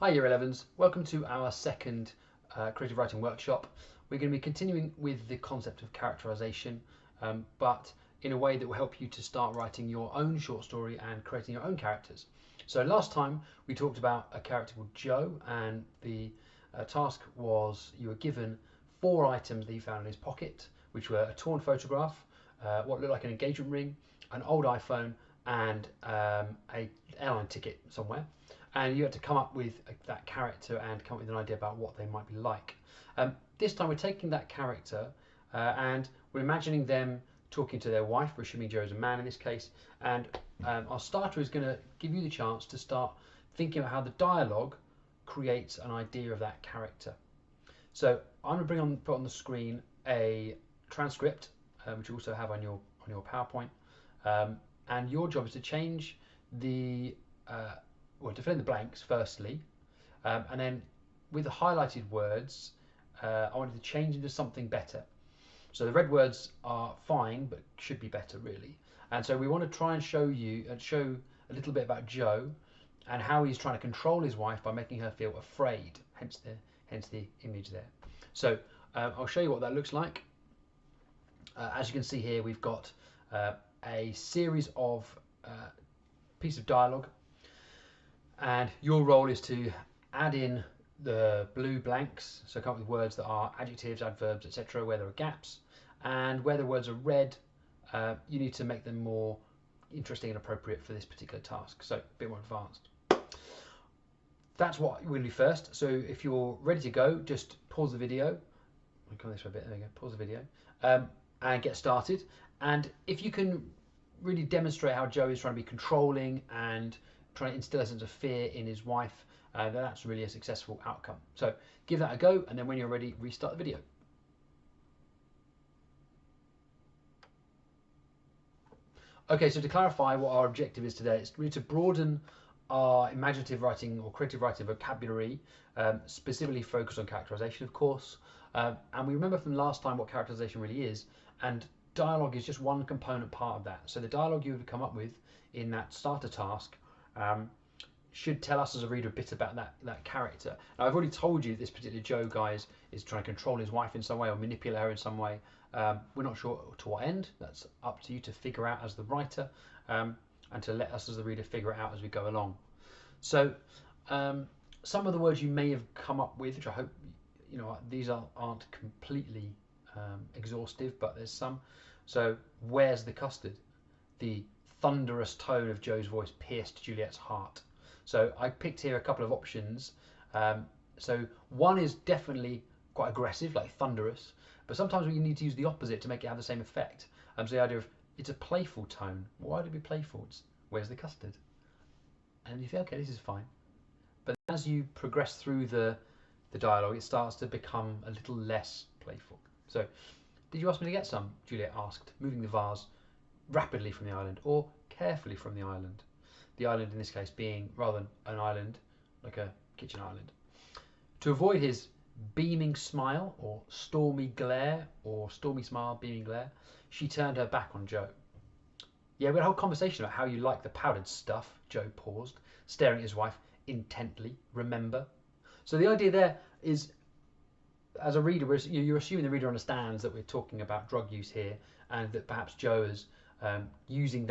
Hi Year 11s, welcome to our second creative writing workshop. We're going to be continuing with the concept of characterization, but in a way that will help you to start writing your own short story and creating your own characters. So last time we talked about a character called Joe, and the task was you were given 4 items that he found in his pocket, which were a torn photograph, what looked like an engagement ring, an old iPhone, and a airline ticket somewhere, and you had to come up with that character and come up with an idea about what they might be like. This time we're taking that character and we're imagining them talking to their wife. We're assuming Joe's a man in this case, and our starter is going to give you the chance to start thinking about how the dialogue creates an idea of that character. So I'm going to put on the screen a transcript, which you also have on your PowerPoint, and your job is to change the to fill in the blanks firstly, and then with the highlighted words, I wanted to change into something better. So the red words are fine, but should be better really. And so we want to try and show a little bit about Joe and how he's trying to control his wife by making her feel afraid. Hence the image there. So I'll show you what that looks like. As you can see here, we've got a series of piece of dialogue, and your role is to add in the blue blanks, so come up with words that are adjectives, adverbs, etc., where there are gaps, and where the words are red, you need to make them more interesting and appropriate for this particular task, so a bit more advanced. That's what we'll do first. So if you're ready to go, just pause the video. I'll come this way a bit. There we go. Pause the video and get started. And if you can really demonstrate how Joe is trying to be controlling and trying to instill a sense of fear in his wife, then that's really a successful outcome. So give that a go, and then when you're ready, restart the video. Okay, so to clarify what our objective is today, it's really to broaden our imaginative writing or creative writing vocabulary, specifically focused on characterization, of course. And we remember from last time what characterization really is, and dialogue is just one component part of that. So the dialogue you would come up with in that starter task should tell us as a reader a bit about that character. Now, I've already told you this particular Joe guy is trying to control his wife in some way or manipulate her in some way. We're not sure to what end. That's up to you to figure out as the writer, and to let us as the reader figure it out as we go along. So some of the words you may have come up with, which I hope, these aren't completely exhaustive, but there's some. So where's the custard? The thunderous tone of Joe's voice pierced Juliet's heart. So I picked here a couple of options. So one is definitely quite aggressive, like thunderous, but sometimes we need to use the opposite to make it have the same effect. So the idea of it's a playful tone. Why would it be playful? It's where's the custard? And you think, okay, this is fine. But as you progress through the dialogue, it starts to become a little less playful. So, did you ask me to get some? Juliet asked, moving the vase rapidly from the island, or carefully from the island. The island in this case being, rather than an island, like a kitchen island. To avoid his beaming smile, or stormy glare, or stormy smile, beaming glare, she turned her back on Joe. Yeah, we had a whole conversation about how you like the powdered stuff. Joe paused, staring at his wife intently. Remember? So the idea there is, as a reader, you're assuming the reader understands that we're talking about drug use here, and that perhaps Joe is using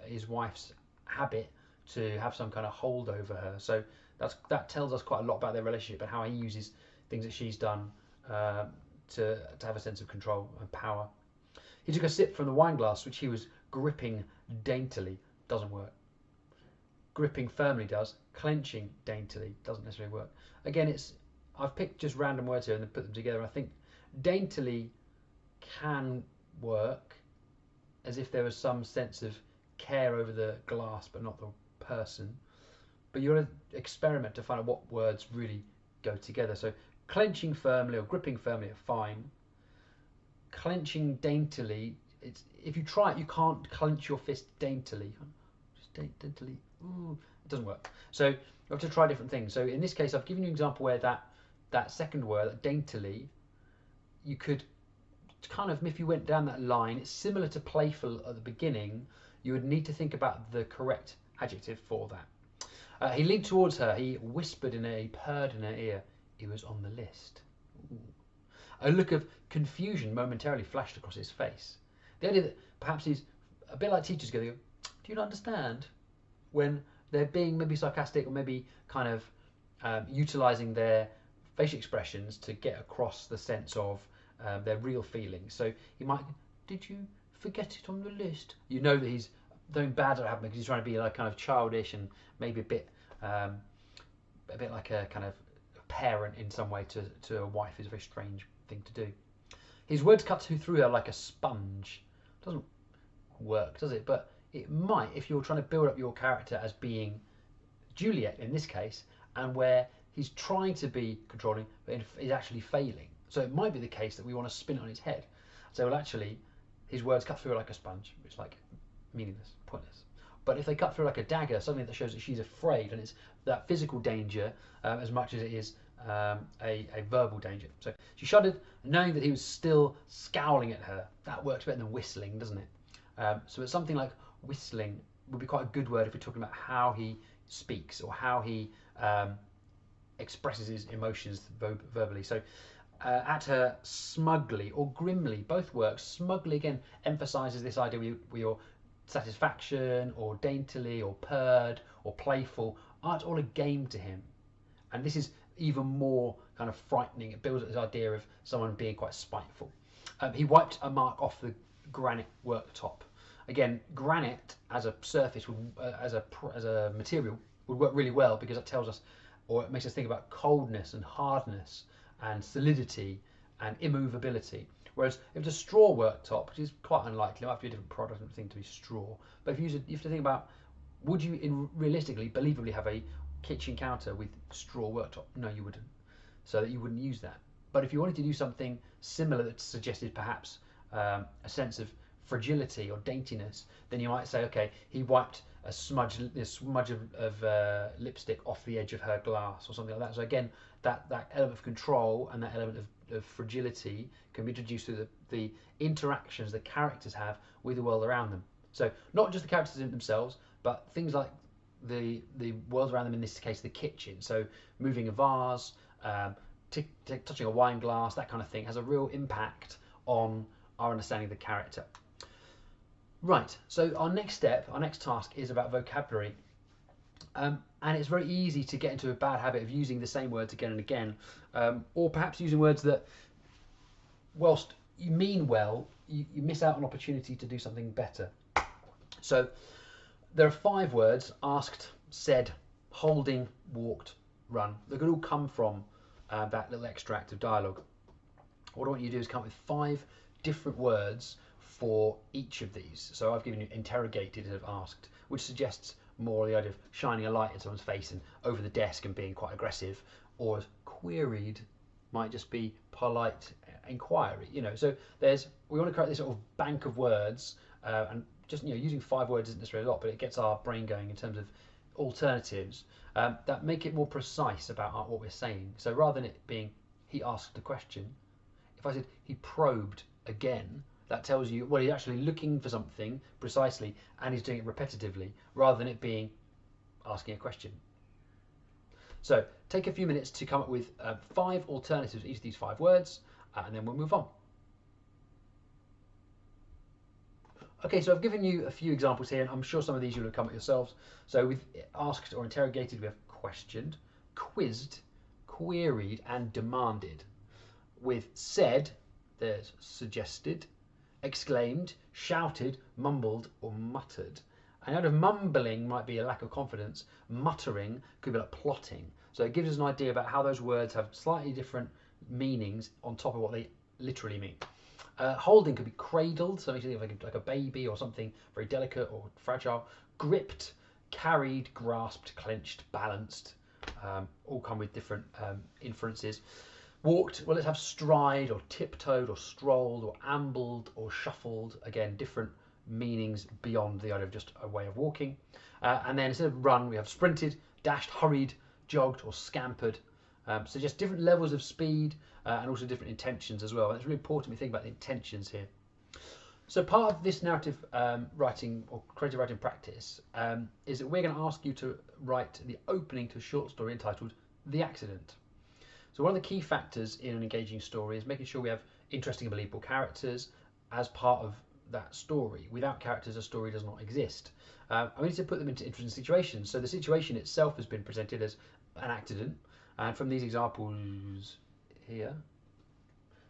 his wife's habit to have some kind of hold over her. So that tells us quite a lot about their relationship and how he uses things that she's done to have a sense of control and power. He took a sip from the wine glass, which he was gripping daintily. Doesn't work. Gripping firmly does. Clenching daintily doesn't necessarily work. Again, I've picked just random words here and then put them together. I think daintily can work as if there was some sense of care over the glass but not the person. But you want to experiment to find out what words really go together. So clenching firmly or gripping firmly are fine. Clenching daintily, if you try it, you can't clench your fist daintily. Just daintily, ooh, it doesn't work. So you have to try different things. So in this case, I've given you an example where that second word, that daintily, you could kind of, if you went down that line, it's similar to playful at the beginning. You would need to think about the correct adjective for that. He leaned towards her. He whispered in her, he purred in her ear. He was on the list. Ooh. A look of confusion momentarily flashed across his face. The idea that perhaps he's a bit like teachers go, do you not understand? When they're being maybe sarcastic or maybe kind of utilising their facial expressions to get across the sense of their real feelings. So he might, did you forget it on the list? You know that he's doing bad at happening because he's trying to be like kind of childish and maybe a bit like a kind of parent in some way to a wife. Is a very strange thing to do. His words cut through her like a sponge. Doesn't work, does it? But it might if you're trying to build up your character as being Juliet in this case, and where he's trying to be controlling but he's actually failing. So it might be the case that we want to spin it on his head. So well, actually, his words cut through her like a sponge. It's like meaningless, pointless. But if they cut through like a dagger, something that shows that she's afraid, and it's that physical danger as much as it is a verbal danger. So she shuddered, knowing that he was still scowling at her. That works better than whistling, doesn't it? So it's something like whistling would be quite a good word if we're talking about how he speaks or how he expresses his emotions verbally. So at her smugly or grimly, both works. Smugly again emphasises this idea where your satisfaction or daintily or purred or playful aren't all a game to him. And this is even more kind of frightening. It builds up this idea of someone being quite spiteful. He wiped a mark off the granite worktop. Again, granite as a surface, as a material, would work really well because it tells us, or it makes us think about coldness and hardness and solidity and immovability. Whereas if it's a straw worktop, which is quite unlikely, it might have to be a different product and thing to be straw. But if you have to think about, would you realistically, believably have a kitchen counter with straw worktop? No, you wouldn't. So that you wouldn't use that. But if you wanted to do something similar that suggested perhaps a sense of fragility or daintiness, then you might say, okay, he wiped a smudge of lipstick off the edge of her glass or something like that. So again, that element of control and that element of fragility can be introduced through the interactions the characters have with the world around them. So not just the characters themselves, but things like the world around them, in this case the kitchen. So moving a vase, touching a wine glass, that kind of thing has a real impact on our understanding of the character. Right, so our next step, our next task is about vocabulary. And it's very easy to get into a bad habit of using the same words again and again, or perhaps using words that, whilst you mean well, you miss out on opportunity to do something better. So there are 5 words: asked, said, holding, walked, run. They could all come from that little extract of dialogue. What I want you to do is come up with 5 different words for each of these. So I've given you interrogated instead of asked, which suggests more the idea of shining a light in someone's face and over the desk and being quite aggressive, or queried might just be polite inquiry. So we want to create this sort of bank of words, and just using 5 words isn't necessarily a lot, but it gets our brain going in terms of alternatives that make it more precise about what we're saying. So rather than it being he asked a question, if I said he probed again, that tells you, well, he's actually looking for something precisely and he's doing it repetitively, rather than it being asking a question. So take a few minutes to come up with 5 alternatives to each of these 5 words, and then we'll move on. Okay, so I've given you a few examples here, and I'm sure some of these you'll have come up with yourselves. So with asked or interrogated, we have questioned, quizzed, queried, and demanded. With said, there's suggested, exclaimed, shouted, mumbled, or muttered. And out of mumbling might be a lack of confidence. Muttering could be like plotting. So it gives us an idea about how those words have slightly different meanings on top of what they literally mean. Holding could be cradled, so makes you think like a baby or something very delicate or fragile. Gripped, carried, grasped, clenched, balanced. All come with different inferences. Walked, well, let's have stride or tiptoed or strolled or ambled or shuffled. Again, different meanings beyond the idea of just a way of walking. And then instead of run, we have sprinted, dashed, hurried, jogged or scampered. So just different levels of speed and also different intentions as well. And it's really important we think about the intentions here. So part of this narrative writing or creative writing practice is that we're going to ask you to write the opening to a short story entitled The Accident. So one of the key factors in an engaging story is making sure we have interesting and believable characters as part of that story. Without characters, a story does not exist. We need to put them into interesting situations. So the situation itself has been presented as an accident, and from these examples here,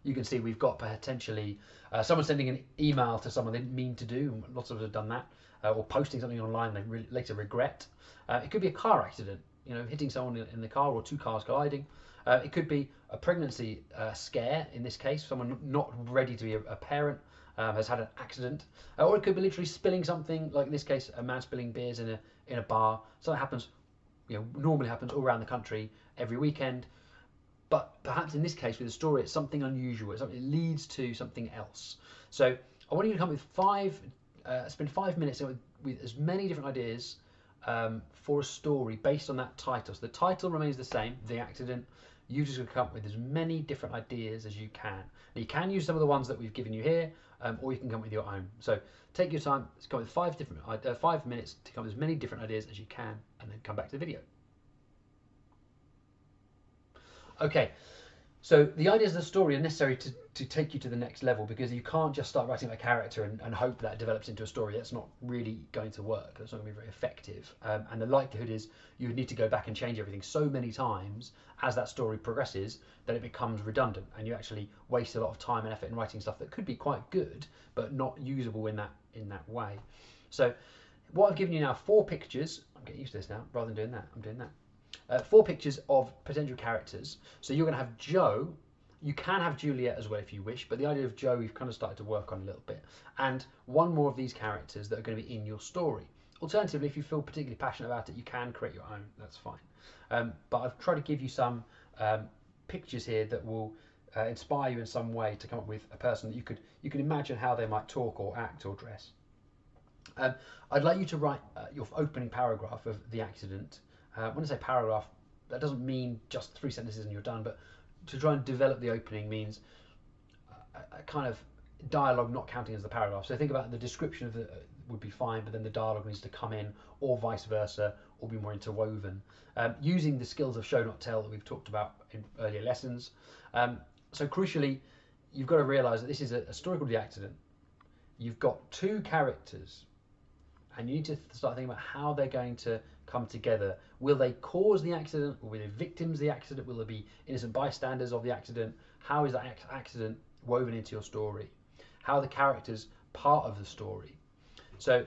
you can see we've got potentially someone sending an email to someone they didn't mean to do. Lots of us have done that, or posting something online they later regret. It could be a car accident, hitting someone in the car, or two cars colliding. It could be a pregnancy scare. In this case, someone not ready to be a parent has had an accident, or it could be literally spilling something. Like in this case, a man spilling beers in a bar. Something happens, normally happens all around the country every weekend. But perhaps in this case with the story, it's something unusual. It leads to something else. So I want you to come with spend 5 minutes with as many different ideas for a story based on that title. So the title remains the same, The Accident. You just come up with as many different ideas as you can. Now you can use some of the ones that we've given you here, or you can come up with your own. So take your time, come up with 5 minutes to come up with as many different ideas as you can, and then come back to the video. Okay, so the ideas of the story are necessary to take you to the next level, because you can't just start writing a character and hope that develops into a story. That's not really going to work. That's not going to be very effective. And the likelihood is you would need to go back and change everything so many times as that story progresses that it becomes redundant, and you actually waste a lot of time and effort in writing stuff that could be quite good but not usable in that way. So what I've given you now, 4 pictures. I'm getting used to this now. Rather than doing that, I'm doing that. 4 pictures of potential characters. So you're going to have Joe. You can have Juliet as well if you wish, but the idea of Joe we've kind of started to work on a little bit. And one more of these characters that are going to be in your story. Alternatively, if you feel particularly passionate about it, you can create your own. That's fine. But I've tried to give you some pictures here that will inspire you in some way to come up with a person that you can imagine how they might talk or act or dress. I'd like you to write your opening paragraph of The Accident. When I say paragraph, that doesn't mean just 3 sentences and you're done, but to try and develop the opening means a kind of dialogue not counting as the paragraph. So think about the description of would be fine, but then the dialogue needs to come in, or vice versa, or be more interwoven, using the skills of show not tell that we've talked about in earlier lessons. So crucially, you've got to realise that this is a story called The Accident. You've got 2 characters, and you need to start thinking about how they're going to come together. Will they cause the accident? Will they be victims of the accident? Will there be innocent bystanders of the accident? How is that accident woven into your story? How are the characters part of the story? So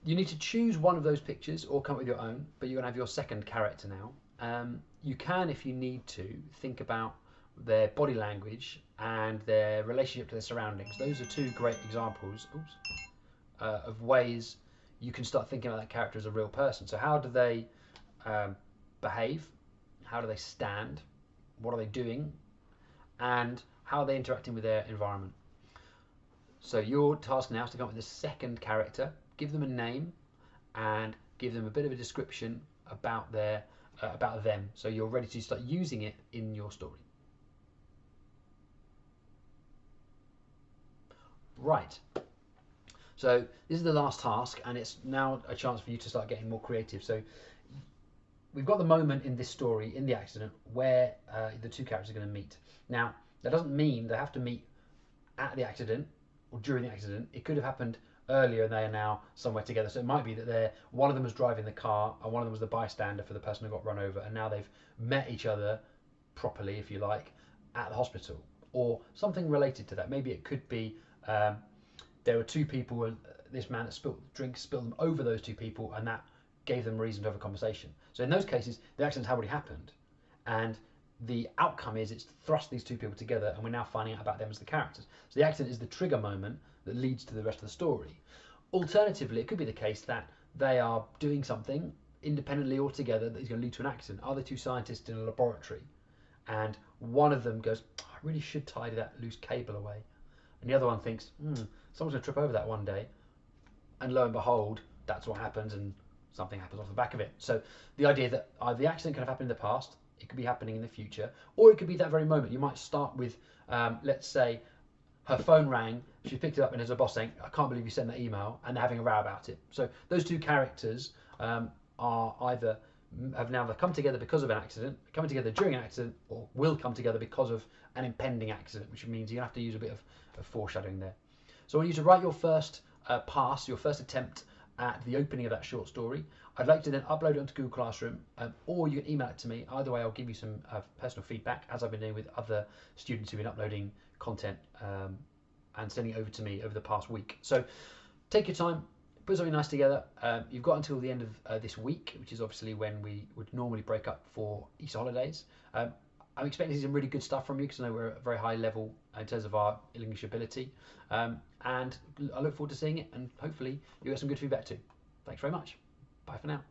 you need to choose one of those pictures or come up with your own, but you're going to have your second character now. You can, if you need to, think about their body language and their relationship to their surroundings. Those are 2 great examples of ways you can start thinking about that character as a real person. So how do they behave? How do they stand? What are they doing? And how are they interacting with their environment? So your task now is to come up with a second character, give them a name, and give them a bit of a description about them. So you're ready to start using it in your story. Right. So this is the last task, and it's now a chance for you to start getting more creative. So we've got the moment in this story, in The Accident, where the 2 characters are going to meet. Now, that doesn't mean they have to meet at the accident or during the accident. It could have happened earlier and they are now somewhere together. So it might be that one of them was driving the car and one of them was the bystander for the person who got run over, and now they've met each other properly, if you like, at the hospital, or something related to that. Maybe it could be there were 2 people, this man that spilled them over those 2 people, and that gave them reason to have a conversation. So in those cases, the accident had already happened, and the outcome is it's thrust these 2 people together, and we're now finding out about them as the characters. So the accident is the trigger moment that leads to the rest of the story. Alternatively, it could be the case that they are doing something independently or together that is going to lead to an accident. Are they 2 scientists in a laboratory, and one of them goes, I really should tidy that loose cable away, and the other one thinks, someone's going to trip over that one day, and lo and behold, that's what happens, and something happens off the back of it. So the idea that the accident could have happened in the past, it could be happening in the future, or it could be that very moment. You might start with, let's say, her phone rang, she picked it up, and there's a boss saying, I can't believe you sent that email, and they're having a row about it. So those two characters are either have now come together because of an accident, coming together during an accident, or will come together because of an impending accident, which means you have to use a bit of foreshadowing there. So I want you to write your first pass, your first attempt at the opening of that short story. I'd like to then upload it onto Google Classroom, or you can email it to me. Either way, I'll give you some personal feedback, as I've been doing with other students who've been uploading content and sending it over to me over the past week. So take your time, put something nice together. You've got until the end of this week, which is obviously when we would normally break up for Easter holidays. I'm expecting some really good stuff from you, because I know we're at a very high level in terms of our English ability. And I look forward to seeing it, and hopefully you'll get some good feedback too. Thanks very much. Bye for now.